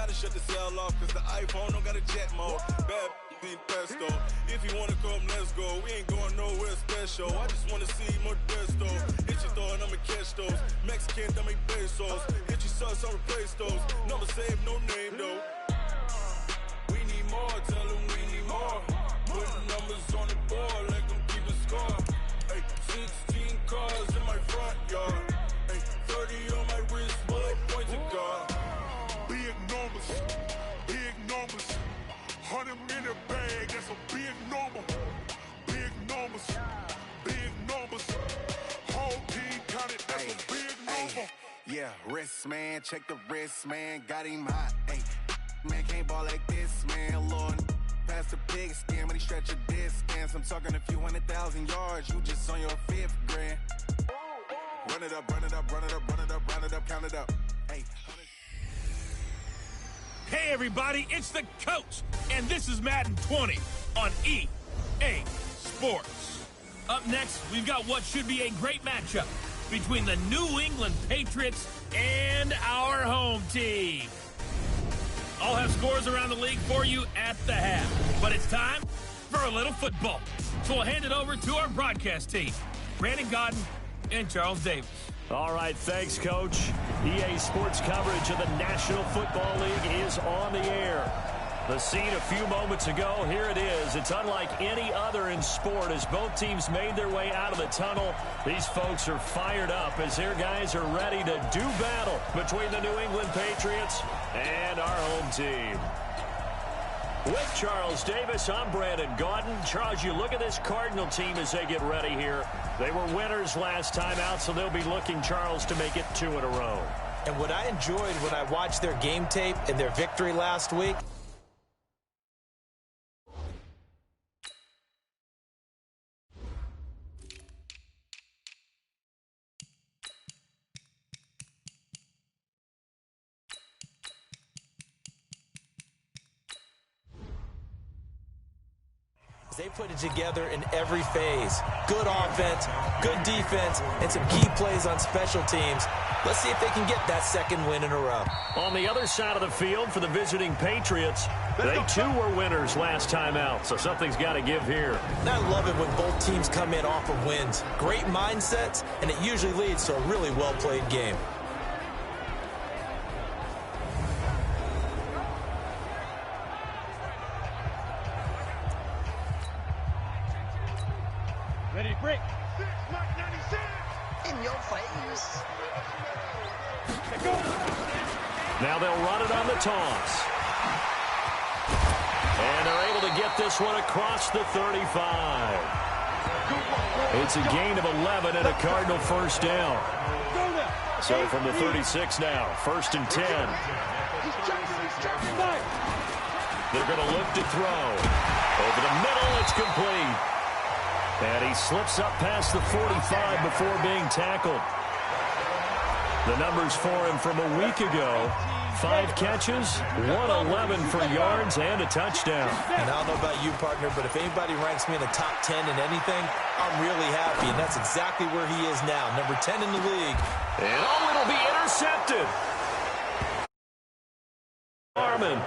gotta shut the cell off, cause the iPhone don't got a jet mode. Bad being pesto. If you wanna come, let's go. We ain't going nowhere special. I just wanna see more Modesto. Hit your throw and I'ma catch those. Mexican, that make pesos. Hit your sauce, I'll replace those. Number save, no name though. We need more, tell them we need more. Putting numbers on the board, like them keep a score. Ay, 16 cars in my front yard. Ay, 30 on my wrist, bullet point to God. Big numbers, big numbers. 100 in a bag, that's a big number. Big numbers, big numbers. Whole team counted, that's a big number. Yeah, wrist man, check the wrist man, got him hot. Ay, man can't ball like this, man. Lord, past the pig skin, but he stretch a distance. I'm talking a few 100,000 yards, you just on your 5th grand. Run it up, run it up, run it up, run it up, run it up, count it up. Hey. Hey everybody, it's the coach, and this is Madden 20 on EA Sports. Up next, we've got what should be a great matchup between the New England Patriots and our home team. I'll have scores around the league for you at the half, but it's time for a little football. So we'll hand it over to our broadcast team, Brandon Godden and Charles Davis. All right, thanks, Coach. EA Sports coverage of the National Football League is on the air. The scene a few moments ago, here it is. It's unlike any other in sport as both teams made their way out of the tunnel. These folks are fired up as their guys are ready to do battle between the New England Patriots and our home team. With Charles Davis, I'm Brandon Godden. Charles, you look at this Cardinal team as they get ready here. They were winners last time out, so they'll be looking, Charles, to make it 2 in a row. And what I enjoyed when I watched their game tape and their victory last week, they put it together in every phase. Good offense, good defense, and some key plays on special teams. Let's see if they can get that second win in a row. On the other side of the field for the visiting Patriots, they too were winners last time out, so something's got to give here. And I love it when both teams come in off of wins. Great mindsets, and it usually leads to a really well-played game. Ready to break. In your face. Now they'll run it on the toss. And they're able to get this one across the 35. It's a gain of 11 and a Cardinal first down. So from the 36 now, 1st and 10. They're going to look to throw. Over the middle, it's complete. And he slips up past the 45 before being tackled. The numbers for him from a week ago: 5 catches, 111 for yards, and a touchdown. And I don't know about you, partner, but if anybody ranks me in the top 10 in anything, I'm really happy, and that's exactly where he is now, number 10 in the league. And oh, it'll be intercepted. Armin.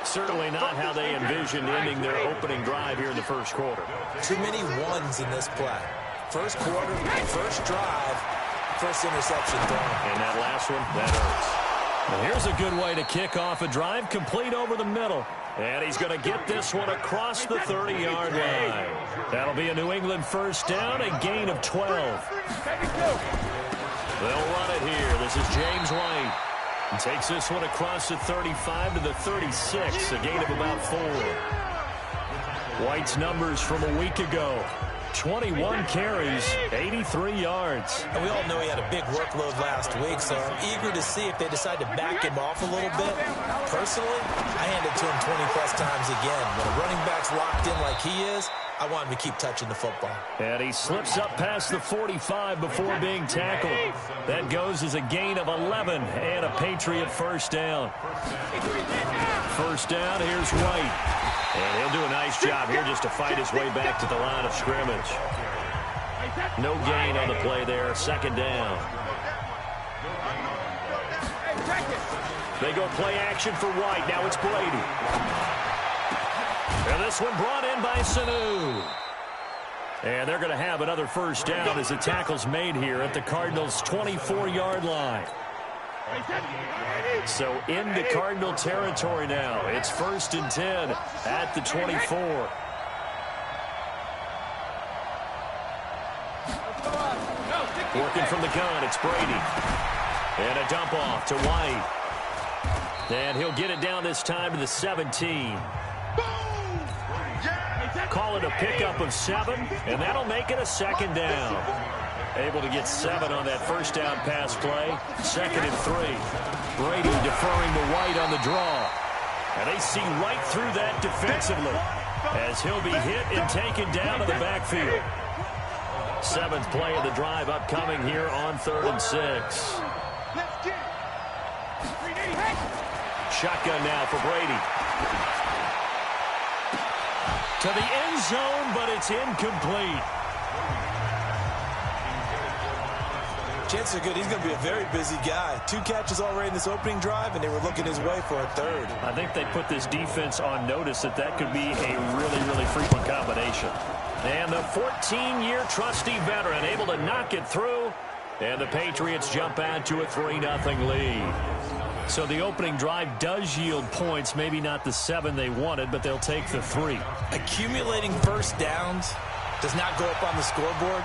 Certainly not how they envisioned ending their opening drive here in the first quarter. Too many ones in this play. First quarter, first drive, first interception thrown. And that last one, that hurts. Well, here's a good way to kick off a drive, complete over the middle. And he's going to get this one across the 30-yard line. That'll be a New England first down, a gain of 12. They'll run it here. This is James White. And takes this one across the 35 to the 36, a gain of about 4. White's numbers from a week ago: 21 carries, 83 yards. And we all know he had a big workload last week, so I'm eager to see if they decide to back him off a little bit. Personally, I hand it to him 20-plus times again. When a running back's locked in like he is, I want him to keep touching the football. And he slips up past the 45 before being tackled. That goes as a gain of 11 and a Patriot first down. First down, here's White. And he'll do a nice job here just to fight his way back to the line of scrimmage. No gain on the play there, second down. They go play action for White. Now it's Brady. And this one brought in by Sanu. And they're going to have another first down as the tackle's made here at the Cardinals' 24-yard line. So into Cardinal territory now. It's 1st and 10 at the 24. Working from the gun, it's Brady. And a dump off to White. And he'll get it down this time to the 17. Call it a pickup of 7, and that'll make it a 2nd down. Able to get 7 on that first down pass play. 2nd and 3. Brady deferring to White on the draw. And they see right through that defensively as he'll be hit and taken down to the backfield. 7th play of the drive upcoming here on 3rd and 6. Shotgun now for Brady. To the end zone, but it's incomplete. Chances are good. He's going to be a very busy guy. 2 catches already in this opening drive, and they were looking his way for a 3rd. I think they put this defense on notice that could be a really, really frequent combination. And the 14-year trusty veteran able to knock it through. And the Patriots jump out to a 3-0 lead. So the opening drive does yield points, maybe not the 7 they wanted, but they'll take the 3. Accumulating first downs does not go up on the scoreboard,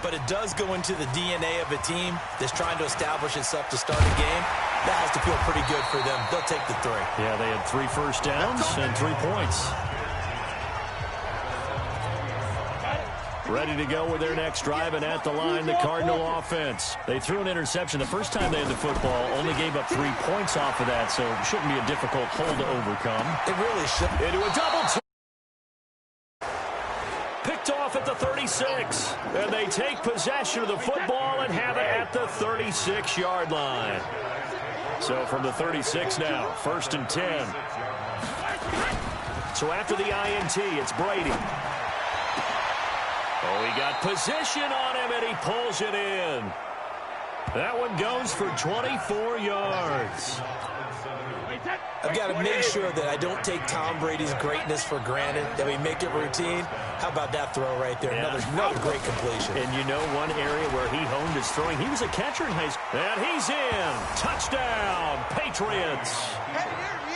but it does go into the DNA of a team that's trying to establish itself to start a game. That has to feel pretty good for them. They'll take the 3. Yeah, they had 3 first downs and 3 points. Ready to go with their next drive, and at the line, the Cardinal offense. They threw an interception the first time they had the football, only gave up 3 points off of that, so it shouldn't be a difficult hole to overcome. It really should. Into a double team. Picked off at the 36, and they take possession of the football and have it at the 36-yard line. So from the 36 now, 1st and 10. So after the INT, it's Brady. Oh, he got position on him, and he pulls it in. That one goes for 24 yards. I've got to make sure that I don't take Tom Brady's greatness for granted, that we make it routine. How about that throw right there? Yeah. Another great completion. And you know one area where he honed his throwing? He was a catcher in high school. And he's in. Touchdown, Patriots.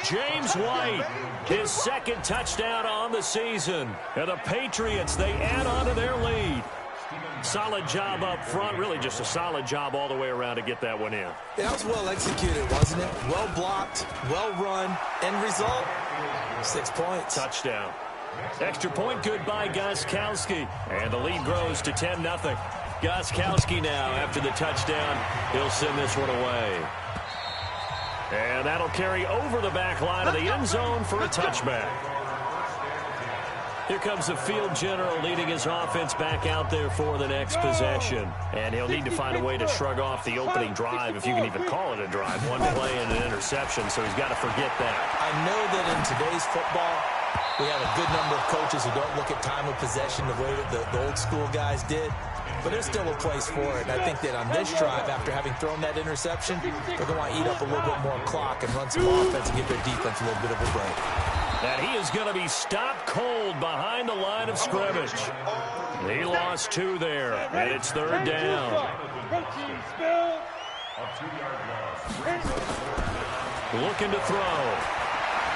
James White, his 2nd touchdown on the season. And the Patriots, they add on to their lead. Solid job up front. Really just a solid job all the way around to get that one in. That was well executed, wasn't it? Well blocked, well run. End result, 6 points. Touchdown. Extra point good by Gostkowski. And the lead grows to 10-0. Gostkowski now, after the touchdown, he'll send this one away. And that'll carry over the back line of the end zone for a touchback. Here comes the field general leading his offense back out there for the next possession. And he'll need to find a way to shrug off the opening drive, if you can even call it a drive. 1 play and an interception, so he's got to forget that. I know that in today's football, we have a good number of coaches who don't look at time of possession the way that the old school guys did. But there's still a place for it. And I think that on this drive, after having thrown that interception, they're going to want to eat up a little bit more clock and run some offense and give their defense a little bit of a break. And he is going to be stopped cold behind the line of scrimmage. He lost 2 there, and it's 3rd down. Looking to throw.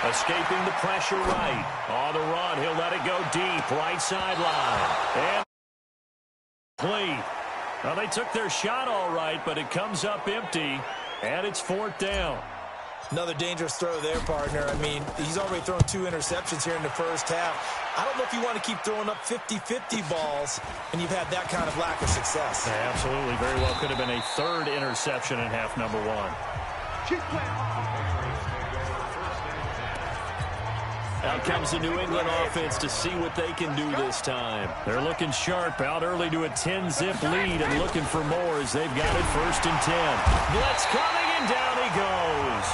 Escaping the pressure right. On the run, he'll let it go deep, right sideline. And complete. Well, they took their shot all right, but it comes up empty, and it's 4th down. Another dangerous throw there, partner. I mean, he's already thrown 2 interceptions here in the first half. I don't know if you want to keep throwing up 50-50 balls, and you've had that kind of lack of success. Yeah, absolutely. Very well could have been a 3rd interception in half number 1. Out comes the New England offense to see what they can do this time. They're looking sharp, out early to a 10-zip lead and looking for more as they've got it 1st and 10. Blitz coming, and down he goes.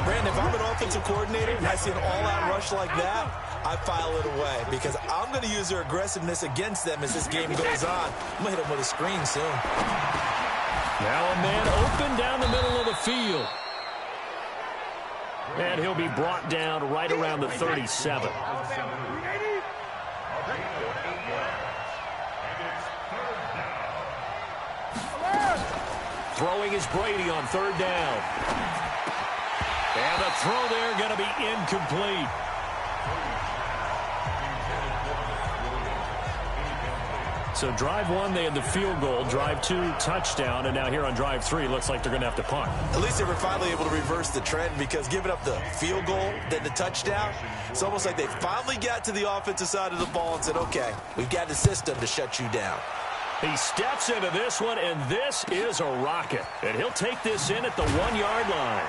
Brandon, if I'm an offensive coordinator and I see an all-out rush like that, I file it away because I'm going to use their aggressiveness against them as this game goes on. I'm going to hit them with a screen soon. Now a man open down the middle of the field. And he'll be brought down right around the 37. Throwing is Brady on third down. And the throw there going to be incomplete. So drive one, they had the field goal. Drive two, touchdown. And now here on drive three, looks like they're going to have to punt. At least they were finally able to reverse the trend, because giving up the field goal, then the touchdown, it's almost like they finally got to the offensive side of the ball and said, okay, we've got the system to shut you down. He steps into this one, and this is a rocket. And he'll take this in at the 1-yard line.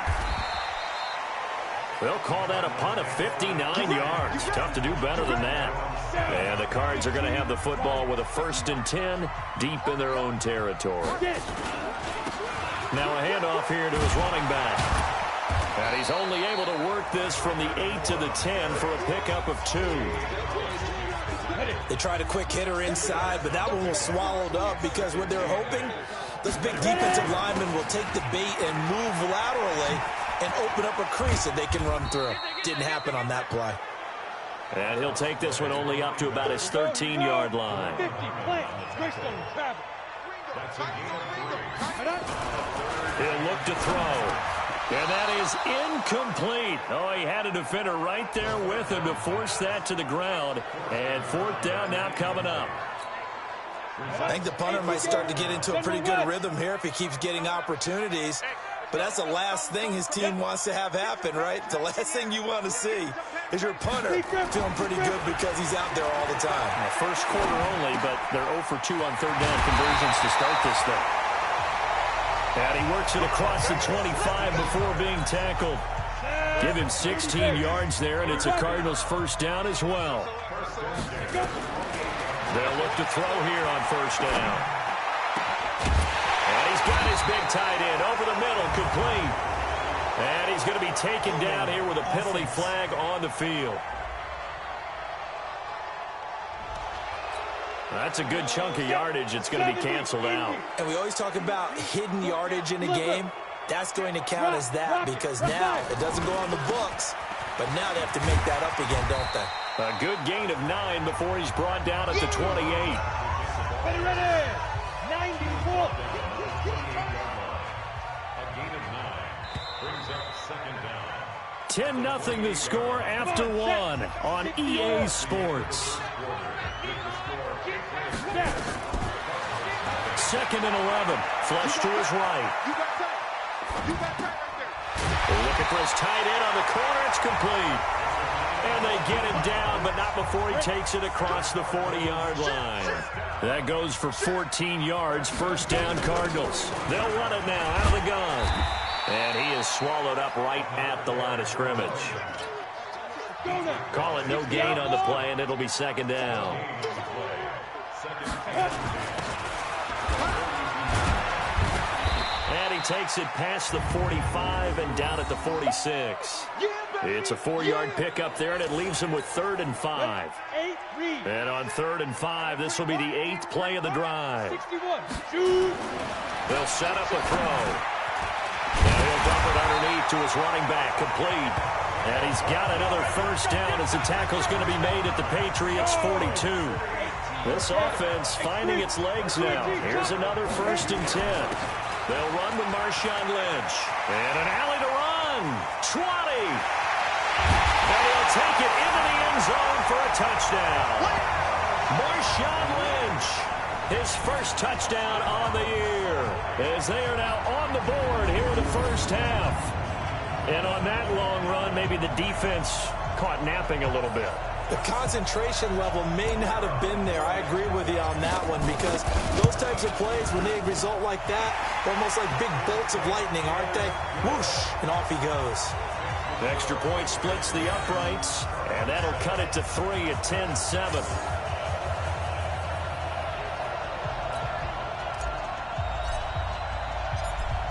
They'll call that a punt of 59 yards. Tough to do better than that. And the Cards are going to have the football with a 1st and 10 deep in their own territory. Now a handoff here to his running back. And he's only able to work this from the 8 to the 10 for a pickup of 2. They tried a quick hitter inside, but that one was swallowed up, because what they're hoping, those big defensive linemen will take the bait and move laterally and open up a crease that they can run through. Didn't happen on that play. And he'll take this one only up to about his 13-yard line. He'll look to throw. And that is incomplete. Oh, he had a defender right there with him to force that to the ground. And 4th down now coming up. I think the punter might start to get into a pretty good rhythm here if he keeps getting opportunities. But that's the last thing his team wants to have happen, right? The last thing you want to see is your punter feeling pretty good because he's out there all the time. First quarter only, but they're 0 for 2 on 3rd down conversions to start this thing. And he works it across the 25 before being tackled. Give him 16 yards there, and it's a Cardinals 1st down as well. They'll look to throw here on 1st down. And he's got his big tight end over the middle, complete. And he's going to be taken down here with a penalty flag on the field. That's a good chunk of yardage. It's going to be canceled out. And we always talk about hidden yardage in a game. That's going to count as that, because now it doesn't go on the books, but now they have to make that up again, don't they? A good gain of 9 before he's brought down at the 28. Ready. 94. 10-0 the score after 1 on EA Sports. 2nd and 11. Flush to his right. Looking for his tight end on the corner. It's complete. And they get him down, but not before he takes it across the 40-yard line. That goes for 14 yards. 1st down Cardinals. They'll run it now out of the gun. And he is swallowed up right at the line of scrimmage. Call it no gain on the play, and it'll be 2nd down. And he takes it past the 45 and down at the 46. It's a 4-yard pickup there, and it leaves him with 3rd and 5. And on 3rd and 5, this will be the 8th play of the drive. They'll set up a throw. And he'll dump it underneath to his running back, complete. And he's got another 1st down as the tackle's going to be made at the Patriots' 42. This offense finding its legs now. Here's another 1st and 10. They'll run with Marshawn Lynch. And an alley to run. 20. And he'll take it into the end zone for a touchdown. Marshawn Lynch, his 1st touchdown on the year, as they are now on the board here in the 1st half. And on that long run, maybe the defense caught napping a little bit. The concentration level may not have been there. I agree with you on that one, because those types of plays, when they result like that, they're almost like big bolts of lightning, aren't they? Whoosh, and off he goes. The extra point splits the uprights, and that'll cut it to 3 at 10-7.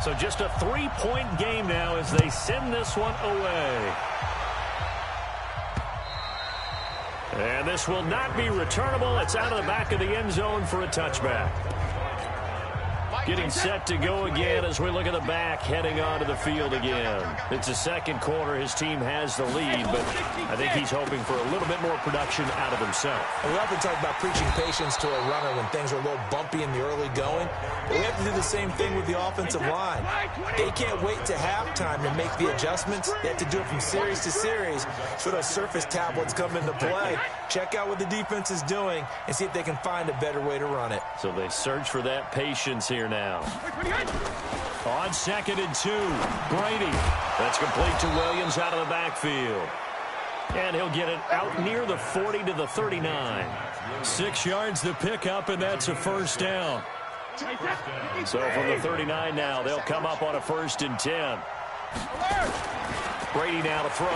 So just a 3-point game now as they send this one away. And this will not be returnable. It's out of the back of the end zone for a touchback. Getting set to go again as we look at the back, heading onto the field again. It's a second quarter. His team has the lead, but I think he's hoping for a little bit more production out of himself. We often talk about preaching patience to a runner when things are a little bumpy in the early going, but we have to do the same thing with the offensive line. They can't wait to halftime to make the adjustments. They have to do it from series to series so those surface tablets come into play. Check out what the defense is doing and see if they can find a better way to run it. So they search for that patience here now. On 2nd and 2, Brady. That's complete to Williams out of the backfield. And he'll get it out near the 40 to the 39. 6 yards to pick up, and that's a first down. So from the 39 now, they'll come up on a 1st and 10. Brady now to throw.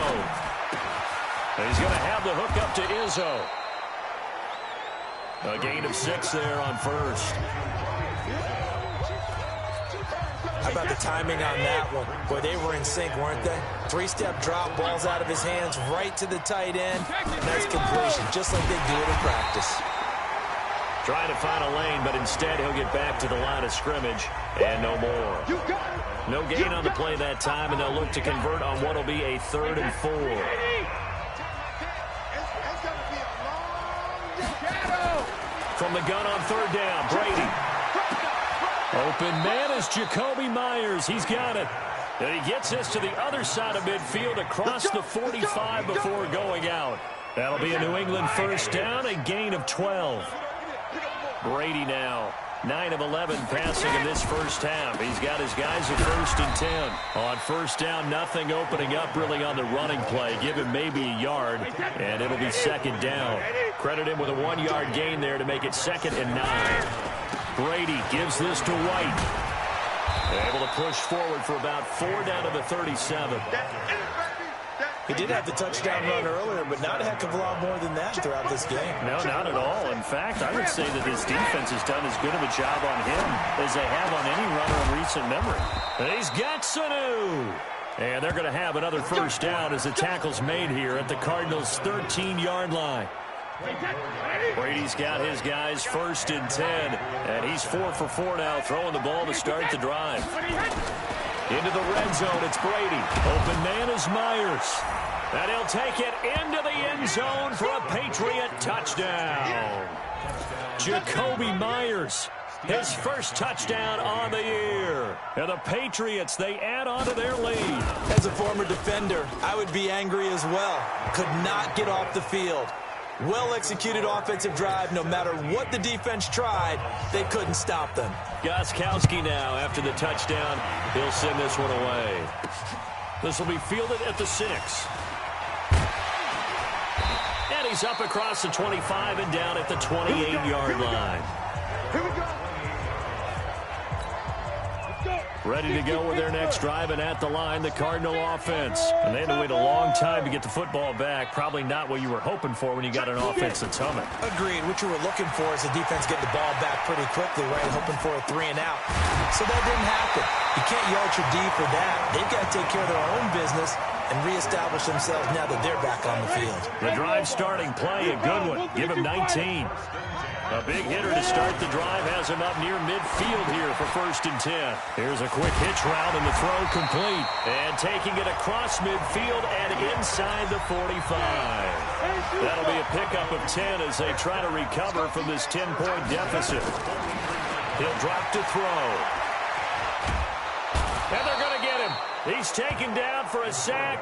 And he's going to have the hook up to Izzo. A gain of 6 there on 1st. How about the timing on that one? Boy, they were in sync, weren't they? 3-step drop, balls out of his hands, right to the tight end. Nice completion, just like they do it in practice. Trying to find a lane, but instead he'll get back to the line of scrimmage, and no more. No gain on the play that time, and they'll look to convert on what will be a 3rd and 4. From the gun on 3rd down, Brady. Open man is Jacoby Myers. He's got it. And he gets this to the other side of midfield across the 45 before going out. That'll be a New England first down, a gain of 12. Brady now, 9 of 11 passing in this first half. He's got his guys at 1st and 10. On 1st down, nothing opening up really on the running play. Give him maybe a yard, and it'll be 2nd down. Credit him with a 1-yard gain there to make it 2nd and 9. Brady gives this to White. Able to push forward for about 4 down to the 37. He did have the touchdown run earlier, but not a heck of a lot more than that throughout this game. No, not at all. In fact, I would say that this defense has done as good of a job on him as they have on any runner in recent memory. And he's got Sanu. And they're going to have another first down as the tackle's made here at the Cardinals' 13-yard line. Brady's got his guys 1st and 10, and he's 4 for 4 now, throwing the ball to start the drive. Into the red zone, it's Brady. Open man is Myers. And he'll take it into the end zone for a Patriot touchdown. Jacoby Myers, his first touchdown on the year. And the Patriots, they add on to their lead. As a former defender, I would be angry as well. Could not get off the field. Well-executed offensive drive. No matter what the defense tried, they couldn't stop them. Gostkowski now, after the touchdown, he'll send this one away. This will be fielded at the 6. And he's up across the 25 and down at the 28-yard line. Here we go. Ready to go with their next drive, and at the line, the Cardinal offense. And they had to wait a long time to get the football back. Probably not what you were hoping for when you got an offense that's humming. Agreed. What you were looking for is the defense getting the ball back pretty quickly, right? Hoping for a 3 and out. So that didn't happen. You can't yard your D for that. They've got to take care of their own business and reestablish themselves now that they're back on the field. The drive starting play, a good one. Give him 19. A big hitter to start the drive has him up near midfield here for 1st and 10. Here's a quick hitch route and the throw complete. And taking it across midfield and inside the 45. That'll be a pickup of 10 as they try to recover from this 10-point deficit. He'll drop to throw. And they're going to get him. He's taken down for a sack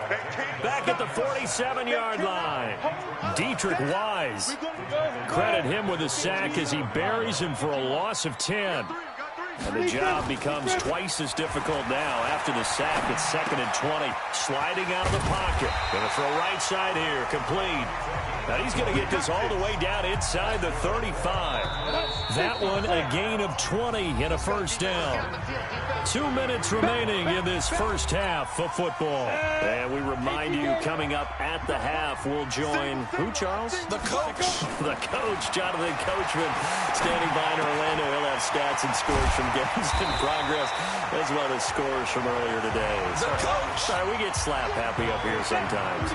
back at the 47-yard line. Dietrich Wise. Credit him with a sack as he buries him for a loss of 10. And the job becomes twice as difficult now after the sack. It's 2nd and 20. Sliding out of the pocket. Going to throw right side here. Complete. Now he's going to get this all the way down inside the 35. That one a gain of 20 and a first down. 2 minutes remaining in this first half of football. And we remind you, coming up at the half, we'll join who, Charles? The coach. The coach, Jonathan Coachman, standing by in Orlando. He'll have stats and scores from games in progress, as well as scores from earlier today. The coach. Sorry, we get slap happy up here sometimes.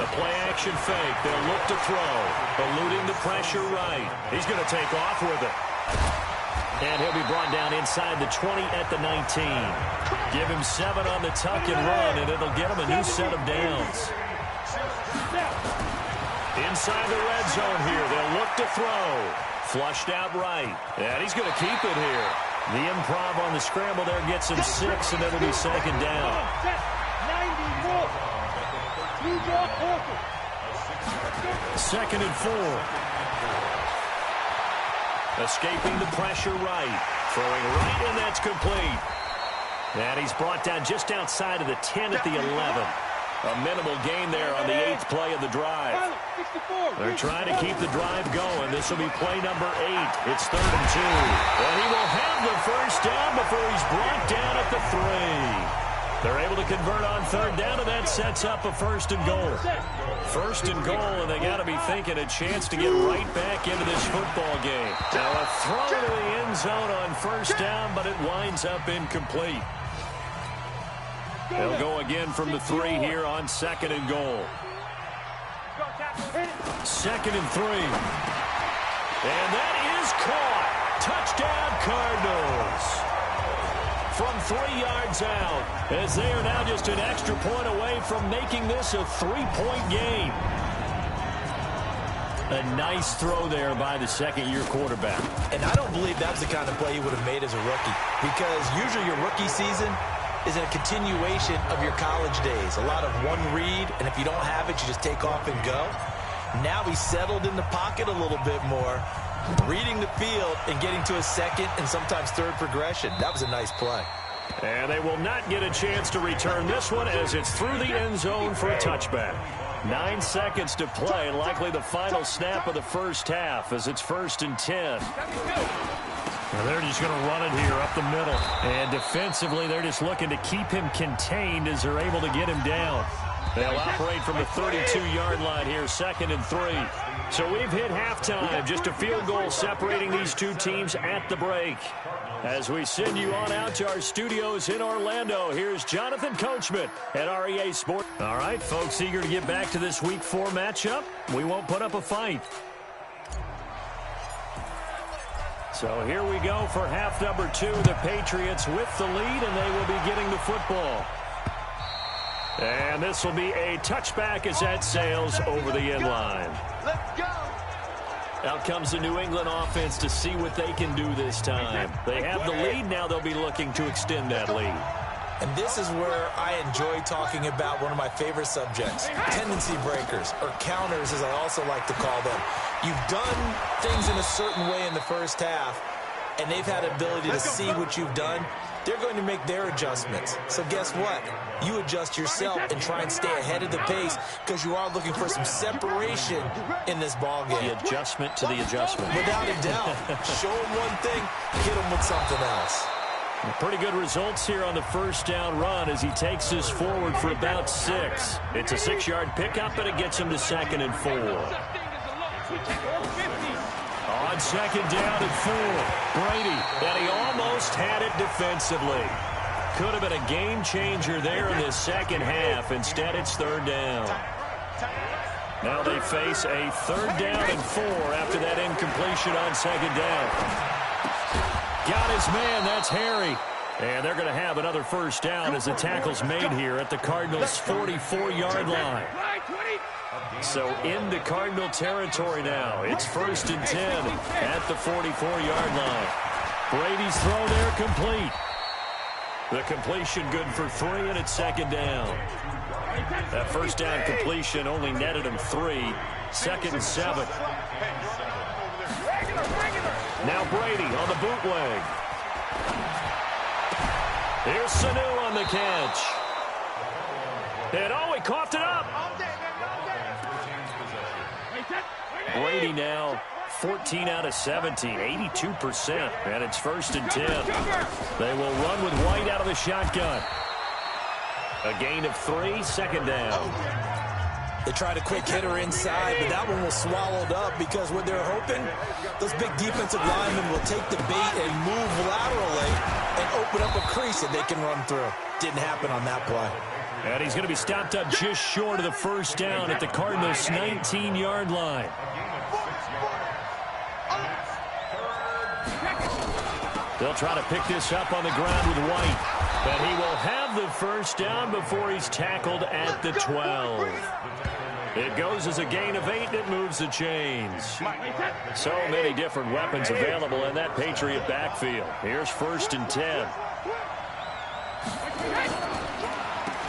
The play-action fake. They'll look to throw. Eluding the pressure right. He's going to take off with it. And he'll be brought down inside the 20 at the 19. Give him 7 on the tuck and run, and it'll get him a new set of downs. Inside the red zone here. They'll look to throw. Flushed out right. And he's going to keep it here. The improv on the scramble there gets him 6, and it'll be second down. 2nd and 4. Escaping the pressure right. Throwing right, and that's complete. And he's brought down just outside of the 10 at the 11. A minimal gain there on the 8th play of the drive. They're trying to keep the drive going. This will be play number 8. It's 3rd and 2. And he will have the first down before he's brought down at the 3. They're able to convert on 3rd down, and that sets up a 1st and goal. 1st and goal, and they got to be thinking a chance to get right back into this football game. Now a throw to the end zone on 1st down, but it winds up incomplete. They'll go again from the 3 here on 2nd and goal. 2nd and 3. And that is caught. Touchdown, Cardinals. From 3 yards out, as they are now just an extra point away from making this a 3-point game. A nice throw there by the second-year quarterback. And I don't believe that's the kind of play he would have made as a rookie, because usually your rookie season is a continuation of your college days. A lot of one read, and if you don't have it, you just take off and go. Now he's settled in the pocket a little bit more, reading the field and getting to a second and sometimes third progression. That was a nice play. And they will not get a chance to return this one as it's through the end zone for a touchback. 9 seconds to play, and likely the final snap of the first half as it's 1st and 10. And they're just going to run it here up the middle. And defensively, they're just looking to keep him contained as they're able to get him down. They'll operate from the 32-yard line here, 2nd and 3. So we've hit halftime, just a field goal separating these two teams at the break. As we send you on out to our studios in Orlando, here's Jonathan Coachman at REA Sports. All right, folks, eager to get back to this Week 4 matchup. We won't put up a fight. So here we go for half number 2. The Patriots with the lead, and they will be getting the football. And this will be a touchback as that sails over the end line. Let's go. Out comes the New England offense to see what they can do this time. They have the lead. Now they'll be looking to extend that lead. And this is where I enjoy talking about one of my favorite subjects, tendency breakers, or counters as I also like to call them. You've done things in a certain way in the first half, and they've had ability to see what you've done. They're going to make their adjustments. So guess what? You adjust yourself and try and stay ahead of the pace because you are looking for some separation in this ball game. The adjustment to the adjustment. Without a doubt. Show them one thing, hit them with something else. Pretty good results here on the first down run as he takes this forward for about 6. It's a 6-yard pickup, but it gets him to 2nd and 4. On 2nd down and 4, Brady, and he almost had it defensively. Could have been a game changer there in the second half. Instead, it's 3rd down. Now they face a 3rd down and 4 after that incompletion on 2nd down. Got his man, that's Harry. And they're going to have another first down as the tackle's made here at the Cardinals' 44-yard line. So into Cardinal territory now. It's 1st and 10 at the 44-yard line. Brady's throw there complete. The completion good for 3, and it's 2nd down. That first down completion only netted him 3. 2nd and 7. Now Brady on the bootleg. Here's Sanu on the catch. And he coughed it up. Brady now 14 out of 17, 82%, and it's 1st and 10. They will run with White out of the shotgun. A gain of 3, 2nd down. They tried a quick hitter inside, but that one was swallowed up because what they're hoping, those big defensive linemen will take the bait and move laterally and open up a crease that they can run through. Didn't happen on that play. And he's going to be stopped up just short of the first down at the Cardinals' 19-yard line. They'll try to pick this up on the ground with White. But he will have the first down before he's tackled at the 12. It goes as a gain of 8, and it moves the chains. So many different weapons available in that Patriot backfield. Here's 1st and 10.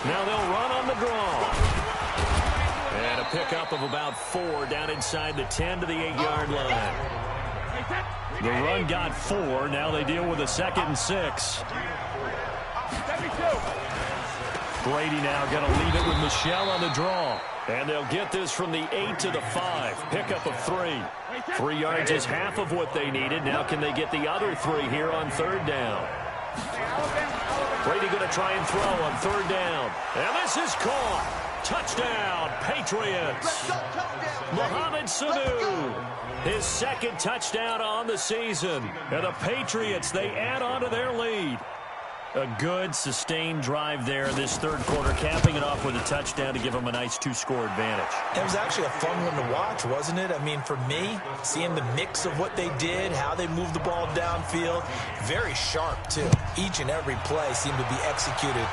Now they'll run on the draw. And a pickup of about 4 down inside the 10 to the 8-yard line. The run got 4. Now they deal with a 2nd and 6. Brady now going to lead it with Michel on the draw. And they'll get this from the 8 to the 5. Pickup of 3. 3 yards is half of what they needed. Now can they get the other 3 here on 3rd down? Brady going to try and throw on 3rd down. And this is caught. Touchdown, Patriots. Mohamed Sanu. His 2nd touchdown on the season. And the Patriots, they add on to their lead. A good, sustained drive there this 3rd quarter, capping it off with a touchdown to give them a nice 2-score advantage. It was actually a fun one to watch, wasn't it? I mean, for me, seeing the mix of what they did, how they moved the ball downfield, very sharp, too. Each and every play seemed to be executed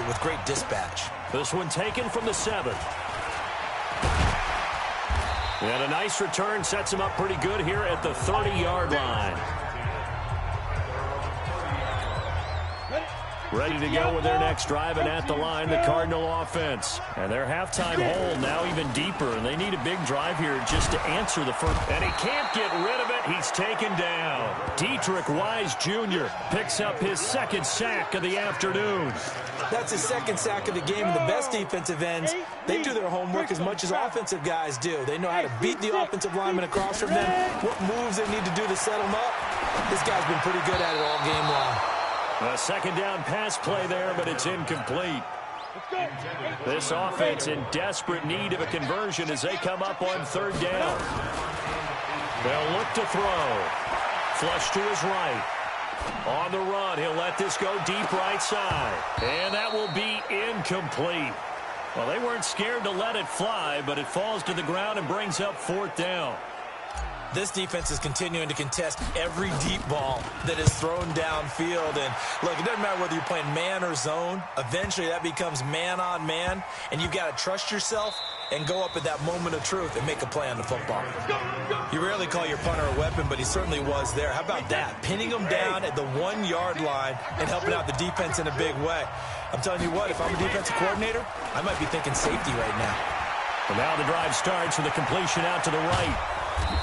with great dispatch. This one taken from the 7. And a nice return sets him up pretty good here at the 30-yard line. Ready to go with their next drive, and at the line, the Cardinal offense. And their halftime hole now even deeper, and they need a big drive here just to answer the first. And he can't get rid of it. He's taken down. Dietrich Wise Jr. picks up his 2nd sack of the afternoon. That's his 2nd sack of the game, and the best defensive ends, they do their homework as much as offensive guys do. They know how to beat the offensive lineman across from them, what moves they need to do to set them up. This guy's been pretty good at it all game long. A 2nd down pass play there, but it's incomplete. This offense in desperate need of a conversion as they come up on 3rd down. They'll look to throw. Flush to his right. On the run, he'll let this go deep right side. And that will be incomplete. Well, they weren't scared to let it fly, but it falls to the ground and brings up 4th down. This defense is continuing to contest every deep ball that is thrown downfield. And, look, it doesn't matter whether you're playing man or zone. Eventually, that becomes man-on-man, and you've got to trust yourself and go up at that moment of truth and make a play on the football. You rarely call your punter a weapon, but he certainly was there. How about that? Pinning him down at the 1-yard line and helping out the defense in a big way. I'm telling you what, if I'm a defensive coordinator, I might be thinking safety right now. And now the drive starts with a completion out to the right.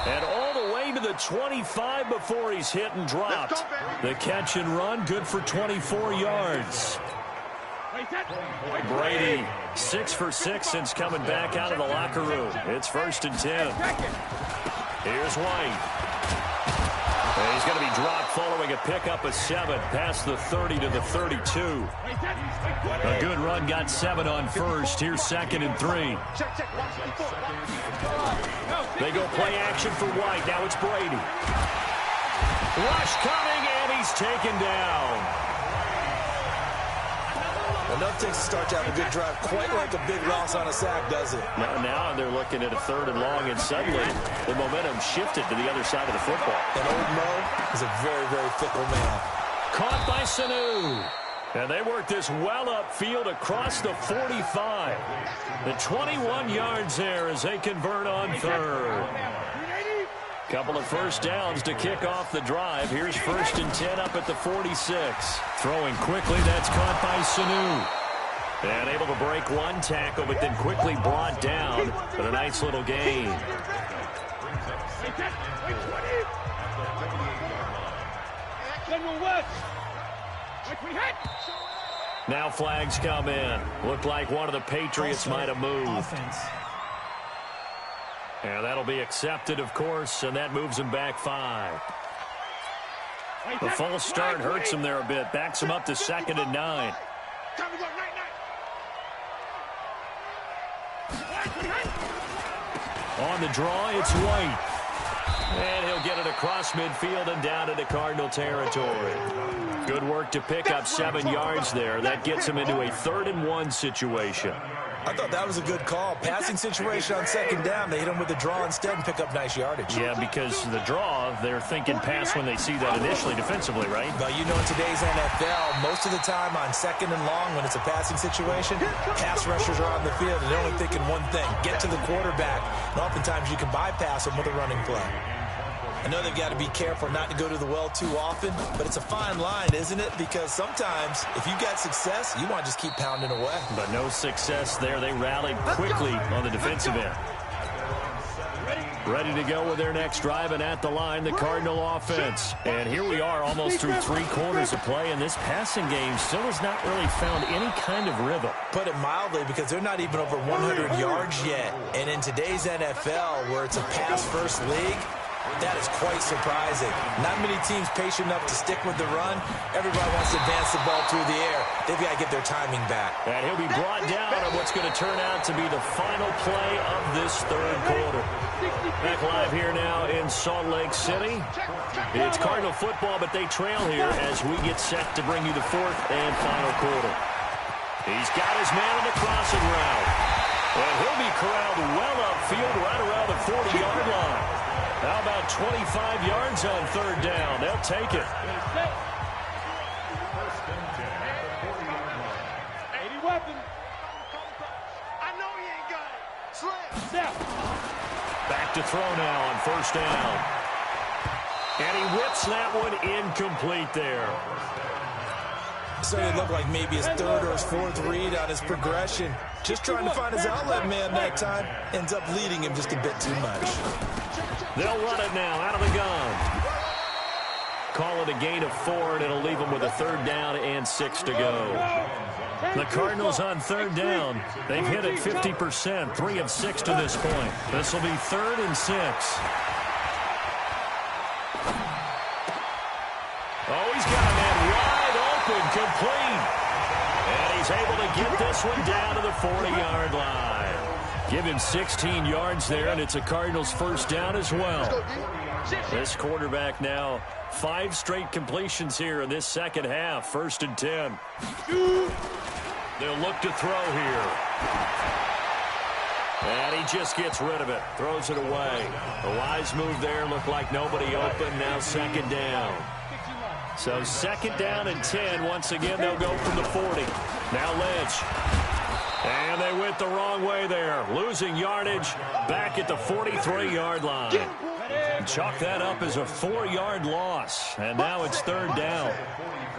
And all the way to the 25 before he's hit and dropped. The catch and run, good for 24 yards. Brady, 6 for 6 since coming back out of the locker room. It's 1st and 10. Here's White. And he's going to be dropped following a pickup of 7 past the 30 to the 32. A good run, got 7 on 1st. Here's 2nd and 3. They go play action for White. Now it's Brady. Rush coming, and he's taken down. Enough takes to start to have a good drive. Quite like a big loss on a sack, does it? Now they're looking at a 3rd and long, and suddenly the momentum shifted to the other side of the football. And old Mo is a very, very fickle man. Caught by Sanu. And they work this well upfield across the 45. The 21 yards there as they convert on 3rd. Couple of first downs to kick off the drive. Here's 1st and 10 up at the 46. Throwing quickly, that's caught by Sanu. And able to break one tackle, but then quickly brought down. But a nice little gain. Now flags come in. Looked like one of the Patriots might have moved. And that'll be accepted, of course, and that moves him back 5. The false start hurts him there a bit. Backs him up to 2nd and 9. On the draw, it's White. And he'll get it across midfield and down into Cardinal territory. Good work to pick up 7 yards there. That gets him into a 3rd-and-1 situation. I thought that was a good call. Passing situation on 2nd down. They hit him with the draw instead and pick up nice yardage. Yeah, because the draw, they're thinking pass when they see that initially defensively, right? But you know, in today's NFL, most of the time on 2nd and long, when it's a passing situation, pass rushers are on the field, and they're only thinking one thing, get to the quarterback. And oftentimes you can bypass them with a running play. I know they've got to be careful not to go to the well too often, but it's a fine line, isn't it? Because sometimes, if you've got success, you want to just keep pounding away. But no success there. They rallied quickly on the defensive end. Ready to go with their next drive, and at the line, the Cardinal offense. And here we are almost through 3 quarters of play, and this passing game still has not really found any kind of rhythm. Put it mildly, because they're not even over 100 yards yet. And in today's NFL, where it's a pass-first league, that is quite surprising. Not many teams patient enough to stick with the run. Everybody wants to advance the ball through the air. They've got to get their timing back. And he'll be brought down on what's going to turn out to be the final play of this 3rd quarter. Back live here now in Salt Lake City. It's Cardinal football, but they trail here as we get set to bring you the 4th and final quarter. He's got his man on the crossing route. And he'll be corralled well upfield right around the 40-yard line. How about 25 yards on 3rd down? They'll take it. 80 weapons. I know he ain't got it. Slam. Back to throw now on 1st down. And he whips that one incomplete there. So it looked like maybe his 3rd or his 4th read on his progression. Just trying to find his outlet man that time. Ends up leading him just a bit too much. They'll run it now out of the gun. Call it a gain of 4, and it'll leave them with a 3rd down and 6 to go. The Cardinals on 3rd down. They've hit it 50%, 3 of 6 to this point. This will be 3rd and 6. Oh, he's got a man wide open, complete. And he's able to get this one down to the 40-yard line. Give him 16 yards there, and it's a Cardinals 1st down as well. This quarterback now 5 straight completions here in this 2nd half. 1st and 10. They'll look to throw here. And he just gets rid of it. Throws it away. A wise move there. Looked like nobody open. Now 2nd down. So 2nd down and 10. Once again, they'll go from the 40. Now Lynch. And they went the wrong way there. Losing yardage back at the 43-yard line. Chalk that up as a 4-yard loss. And now it's 3rd down.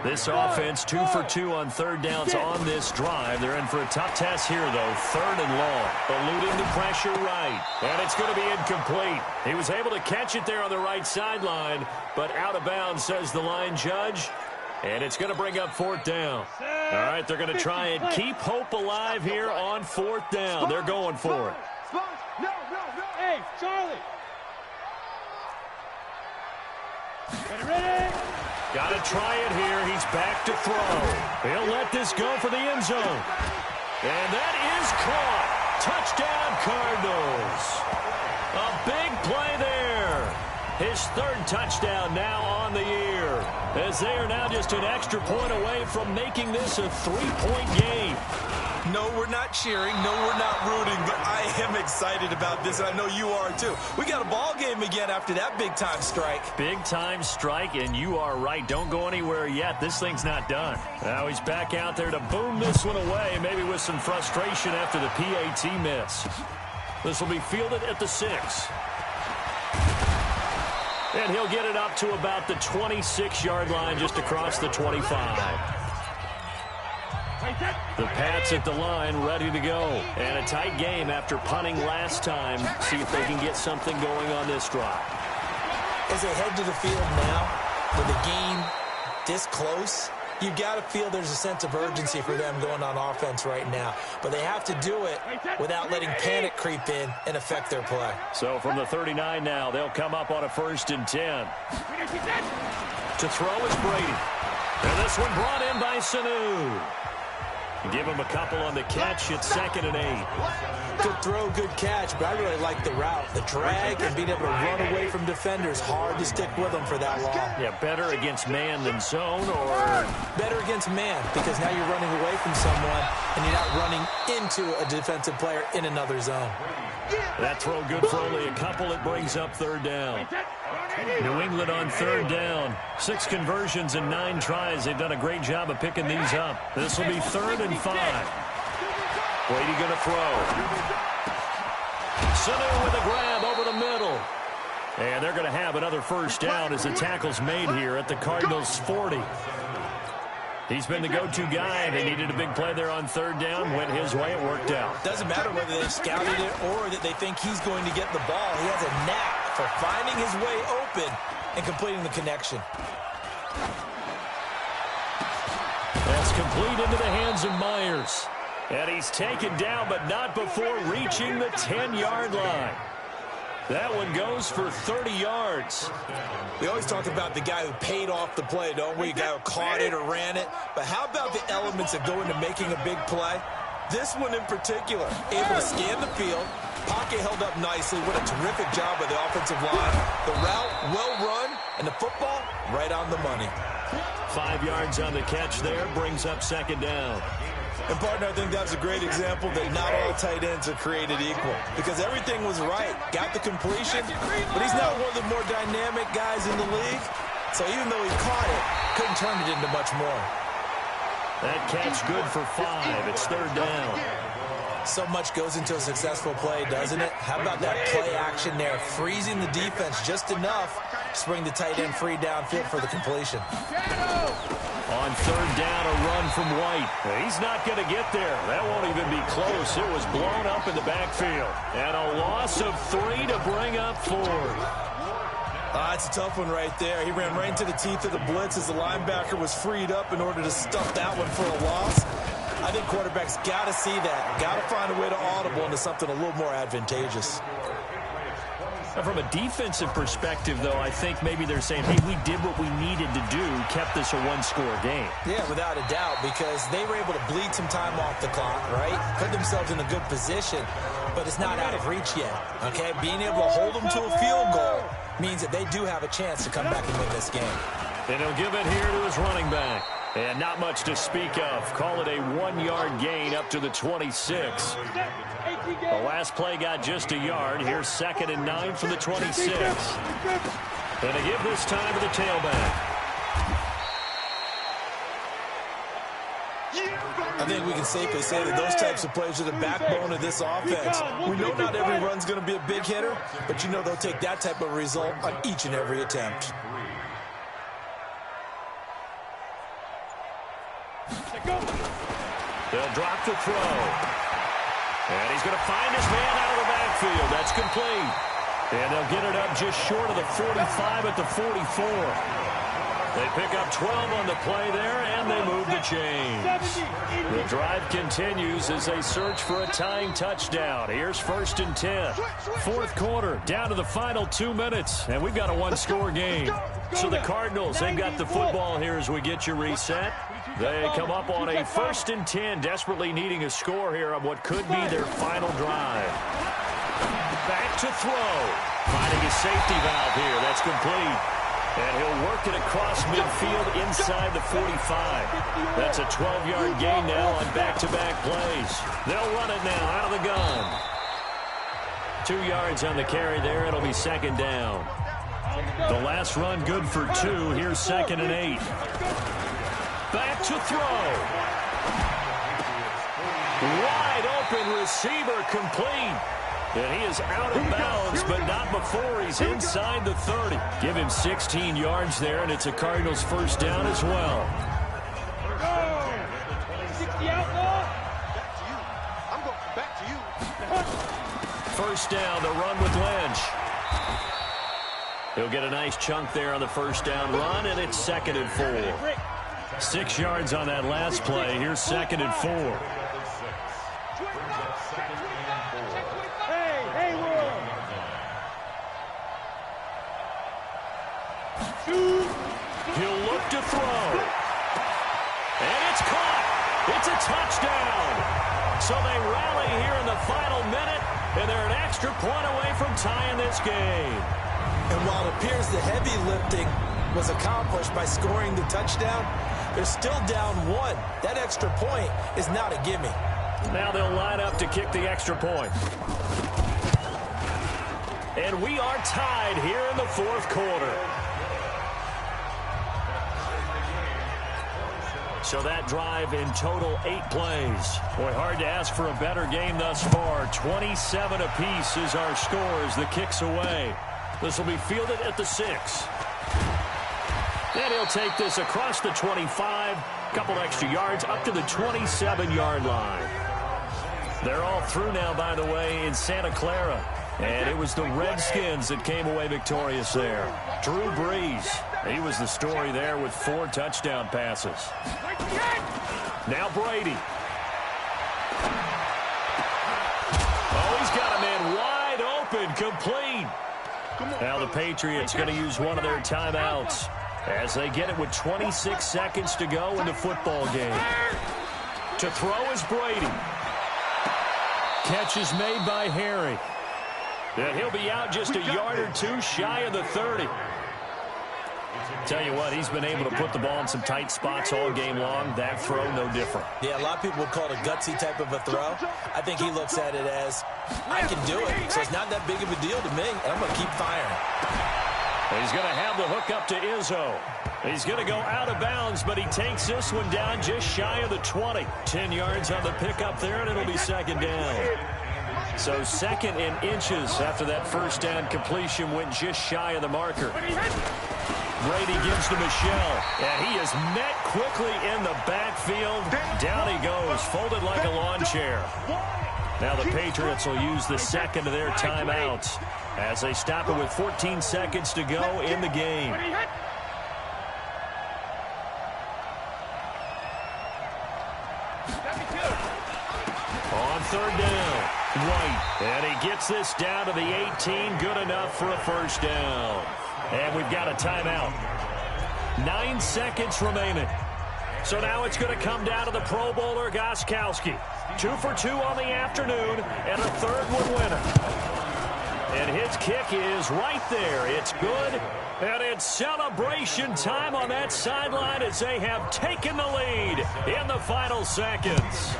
This offense 2 for 2 on 3rd downs on this drive. They're in for a tough test here, though. 3rd and long. Eluding the pressure right. And it's going to be incomplete. He was able to catch it there on the right sideline, but out of bounds, says the line judge. And it's going to bring up 4th down. All right, they're going to try and keep hope alive here on 4th down. They're going for it. No. Hey, Charlie. Ready? Got to try it here. He's back to throw. He'll let this go for the end zone. And that is caught. Touchdown, Cardinals. A big play there. His 3rd touchdown now on the year, as they are now just an extra point away from making this a 3-point game. No, we're not cheering. No, we're not rooting, but I am excited about this, and I know you are too. We got a ball game again after that big-time strike. Big-time strike, and you are right. Don't go anywhere yet. This thing's not done. Now he's back out there to boom this one away, maybe with some frustration after the PAT miss. This will be fielded at the 6. And he'll get it up to about the 26-yard line, just across the 25. The Pats at the line, ready to go. And a tight game after punting last time. See if they can get something going on this drive. As they head to the field now, with the game this close, you've got to feel there's a sense of urgency for them going on offense right now. But they have to do it without letting panic creep in and affect their play. So from the 39 now, they'll come up on a 1st and 10. To throw is Brady. And this one brought in by Sanu. Give him a couple on the catch. It's 2nd and 8. Good throw, good catch, but I really like the route. The drag and being able to run away from defenders, hard to stick with them for that long. Yeah, better against man than zone, or? Better against man, because now you're running away from someone and you're not running into a defensive player in another zone. That throw good for only a couple. It brings up third down. New England on third down. 6 conversions and 9 tries. They've done a great job of picking these up. This will be 3rd and 5. Brady going to throw. Sanu with a grab over the middle. And they're going to have another first down as the tackle's made here at the Cardinals' 40. He's been the go-to guy. They needed a big play there on third down. Went his way. It worked out. Doesn't matter whether they've scouted it or that they think he's going to get the ball. He has a knack for finding his way open and completing the connection. That's complete into the hands of Myers. And he's taken down, but not before reaching the 10-yard line. That one goes for 30 yards. We always talk about the guy who paid off the play, don't we? The guy who caught it or ran it. But how about the elements that go into making a big play? This one in particular, able to scan the field. Pocket held up nicely. What a terrific job by the offensive line. The route, well run, and the football, right on the money. 5 yards on the catch there, brings up second down. And, partner, I think that was a great example that not all tight ends are created equal because everything was right. Got the completion, but he's not one of the more dynamic guys in the league. So even though he caught it, couldn't turn it into much more. That catch good for 5. It's third down. So much goes into a successful play, doesn't it? How about that play action there, freezing the defense just enough to bring the tight end free downfield for the completion. On third down, a run from White. He's not going to get there. That won't even be close. It was blown up in the backfield. And a loss of 3 to bring up 4. It's a tough one right there. He ran right into the teeth of the blitz as the linebacker was freed up in order to stuff that one for a loss. I think quarterbacks got to see that. Got to find a way to audible into something a little more advantageous. From a defensive perspective, though, I think maybe they're saying, hey, we did what we needed to do, kept this a one-score game. Yeah, without a doubt, because they were able to bleed some time off the clock, right? Put themselves in a good position, but it's not out of reach yet, okay? Being able to hold them to a field goal means that they do have a chance to come back and win this game. And he'll give it here to his running back. And not much to speak of. Call it a 1-yard gain up to the 26. The last play got just a yard. Here's 2nd and 9 from the 26. And they give this time to the tailback. I think we can safely say that those types of plays are the backbone of this offense. We know not every run's going to be a big hitter, but you know they'll take that type of result on each and every attempt. They'll drop the throw. And he's going to find his man out of the backfield. That's complete. And they'll get it up just short of the 45 at the 44. They pick up 12 on the play there, and they move the chains. The drive continues as they search for a tying touchdown. Here's 1st and 10. 4th quarter, down to the final 2 minutes, and we've got a one-score game. So the Cardinals, they've got the football here as we get you reset. They come up on a 1st and 10, desperately needing a score here on what could be their final drive. Back to throw. Finding a safety valve here. That's complete. And he'll work it across midfield inside the 45. That's a 12-yard gain now on back-to-back plays. They'll run it now out of the gun. 2 yards on the carry there. It'll be 2nd down. The last run good for 2. Here's 2nd and 8. Back to throw. Wide open receiver complete. And he is out of bounds, but not before he's inside the 30. Give him 16 yards there, and it's a Cardinals first down as well. First down, the run with Lynch. He'll get a nice chunk there on the first down run, and it's 2nd and 4. 6 yards on that last play. Here's 2nd and 4. He'll look to throw. And it's caught. It's a touchdown. So they rally here in the final minute, and they're an extra point away from tying this game. And while it appears the heavy lifting was accomplished by scoring the touchdown, they're still down 1. That extra point is not a gimme. Now they'll line up to kick the extra point. And we are tied here in the fourth quarter. So that drive in total 8 plays. Boy, hard to ask for a better game thus far. 27 apiece is our score as the kick's away. This will be fielded at the 6. And he'll take this across the 25. Couple extra yards up to the 27-yard line. They're all through now, by the way, in Santa Clara. And it was the Redskins that came away victorious there. Drew Brees, he was the story there with 4 touchdown passes. Now Brady. Oh, he's got a man wide open, complete. Now the Patriots going to use one of their timeouts as they get it with 26 seconds to go in the football game. To throw is Brady. Catch is made by Harry. And he'll be out just a yard or 2 shy of the 30. Tell you what, he's been able to put the ball in some tight spots all game long. That throw, no different. Yeah, a lot of people would call it a gutsy type of a throw. I think he looks at it as, I can do it, so it's not that big of a deal to me, and I'm going to keep firing. He's going to have the hook up to Izzo. He's going to go out of bounds, but he takes this one down just shy of the 20. 10 yards on the pickup there, and it'll be second down. So second and inches after that first down completion went just shy of the marker. Brady gives to Michelle, and he is met quickly in the backfield. Down he goes, folded like a lawn chair. Now the Patriots will use the second of their timeouts as they stop it with 14 seconds to go in the game. On third down, White, and he gets this down to the 18, good enough for a first down. And we've got a timeout. 9 seconds remaining. So now it's going to come down to the Pro Bowler, Gostkowski. 2 for 2 on the afternoon, and a third one winner. And his kick is right there. It's good, and it's celebration time on that sideline as they have taken the lead in the final seconds.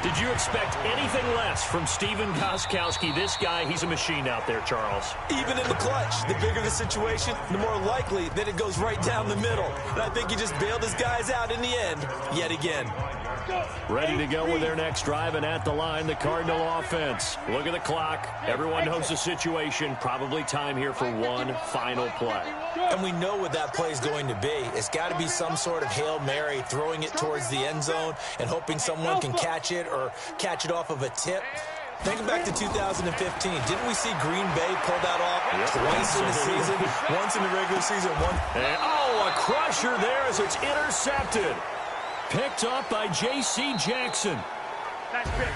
Did you expect anything less from Stephen Gostkowski? This guy, he's a machine out there, Charles. Even in the clutch, the bigger the situation, the more likely that it goes right down the middle. And I think he just bailed his guys out in the end, yet again. Ready to go with their next drive, and at the line, the Cardinal offense. Look at the clock. Everyone knows the situation. Probably time here for one final play. And we know what that play is going to be. It's got to be some sort of Hail Mary, throwing it towards the end zone and hoping someone can catch it or catch it off of a tip. Thinking back to 2015, didn't we see Green Bay pull that off twice in the season? Once in the regular season, one. And, a crusher there as it's intercepted. Picked up by J.C. Jackson. That's big.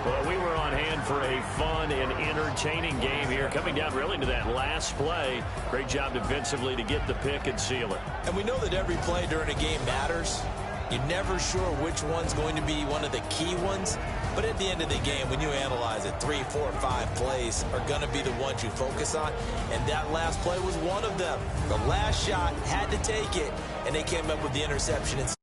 Well, we were on hand for a fun and entertaining game here. Coming down really to that last play. Great job defensively to get the pick and seal it. And we know that every play during a game matters. You're never sure which one's going to be one of the key ones. But at the end of the game, when you analyze it, 3, 4, 5 plays are going to be the ones you focus on. And that last play was one of them. The last shot had to take it, and they came up with the interception and